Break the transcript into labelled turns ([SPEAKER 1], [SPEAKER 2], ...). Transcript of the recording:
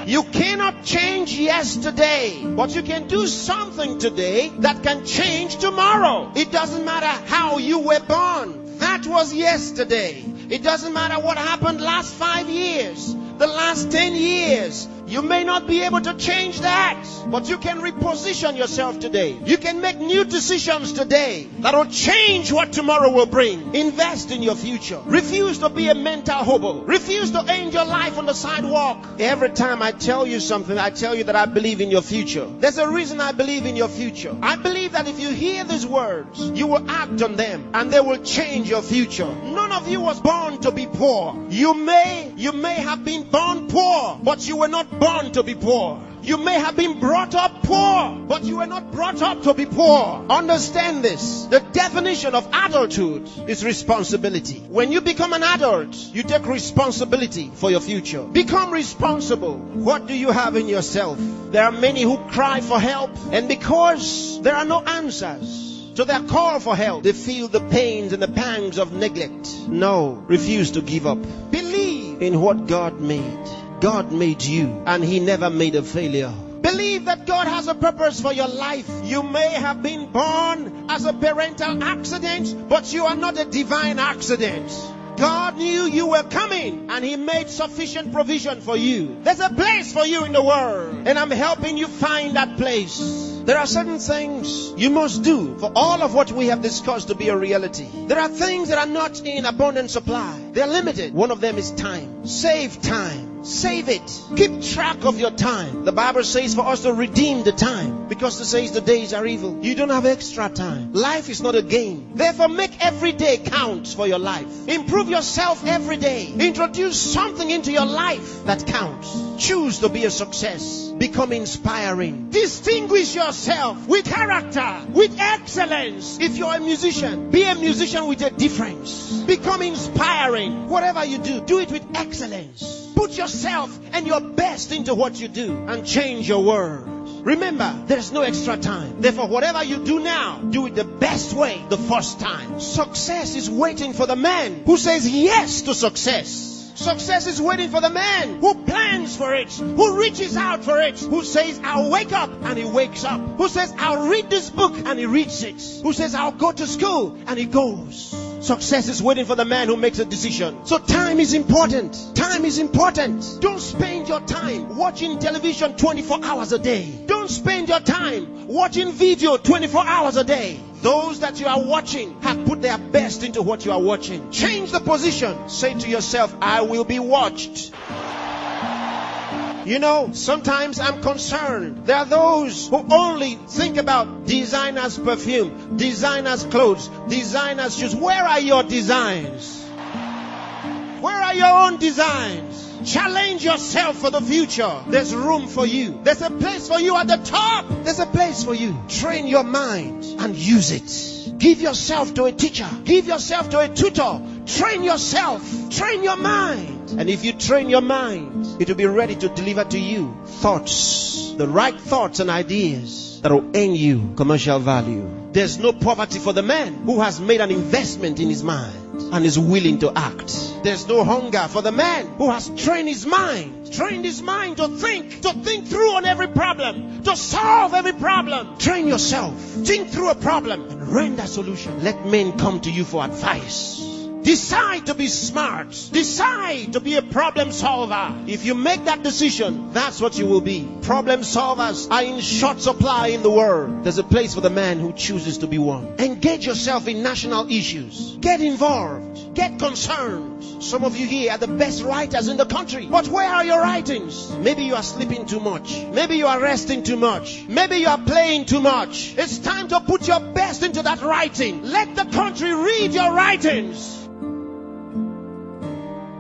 [SPEAKER 1] You cannot change yesterday, but you can do something today that can change tomorrow. It doesn't matter how you were born. That was yesterday. It doesn't matter what happened last 5 years, the last 10 years. You may not be able to change that, but you can reposition yourself today. You can make new decisions today that will change what tomorrow will bring. Invest in your future. Refuse to be a mental hobo. Refuse to end your life on the sidewalk. Every time I tell you something, I tell you that I believe in your future. There's a reason I believe in your future. I believe that if you hear these words, you will act on them and they will change your future. None of you was born to be poor. You may have been born poor, but you were not born to be poor. You may have been brought up poor, but you were not brought up to be poor. Understand this. The definition of adulthood is responsibility. When you become an adult, you take responsibility for your future. Become responsible. What do you have in yourself? There are many who cry for help, and because there are no answers to their call for help, they feel the pains and the pangs of neglect. No, refuse to give up. Believe in what God made. God made you, and He never made a failure. Believe that God has a purpose for your life. You may have been born as a parental accident, but you are not a divine accident. God knew you were coming, and He made sufficient provision for you. There's a place for you in the world, and I'm helping you find that place. There are certain things you must do for all of what we have discussed to be a reality. There are things that are not in abundant supply. They're limited. One of them is time. Save time. Save it. Keep track of your time. The Bible says for us to redeem the time, because it says the days are evil. You don't have extra time. Life is not a game. Therefore, make every day count for your life. Improve yourself every day. Introduce something into your life that counts. Choose to be a success. Become inspiring. Distinguish yourself with character, with excellence. If you're a musician, be a musician with a difference. Become inspiring. Whatever you do, do it with excellence. Put yourself and your best into what you do and change your world. Remember, there's no extra time. Therefore, whatever you do now, do it the best way the first time. Success is waiting for the man who says yes to success. Success is waiting for the man who plans for it, who reaches out for it, who says, I'll wake up, and he wakes up, who says, I'll read this book, and he reads it, who says, I'll go to school, and he goes. Success is waiting for the man who makes a decision. So time is important. Time is important. Don't spend your time watching television 24 hours a day. Don't spend your time watching video 24 hours a day. Those that you are watching have put their best into what you are watching. Change the position. Say to yourself, I will be watched. You know, sometimes I'm concerned. There are those who only think about designers' perfume, designers' clothes, designers' shoes. Where are your designs? Where are your own designs? Challenge yourself for the future. There's room for you. There's a place for you at the top. There's a place for you. Train your mind and use it. Give yourself to a teacher. Give yourself to a tutor. Train yourself. Train your mind. And if you train your mind, it will be ready to deliver to you thoughts, the right thoughts and ideas that will earn you commercial value. There's no poverty for the man who has made an investment in his mind and is willing to act. There's no hunger for the man who has trained his mind to think through on every problem, to solve every problem. Train yourself. Think through a problem and render a solution. Let men come to you for advice. Decide to be smart. Decide to be a problem solver. If you make that decision, that's what you will be. Problem solvers are in short supply in the world. There's a place for the man who chooses to be one. Engage yourself in national issues. Get involved. Get concerned. Some of you here are the best writers in the country. But where are your writings? Maybe you are sleeping too much. Maybe you are resting too much. Maybe you are playing too much. It's time to put your best into that writing. Let the country read your writings.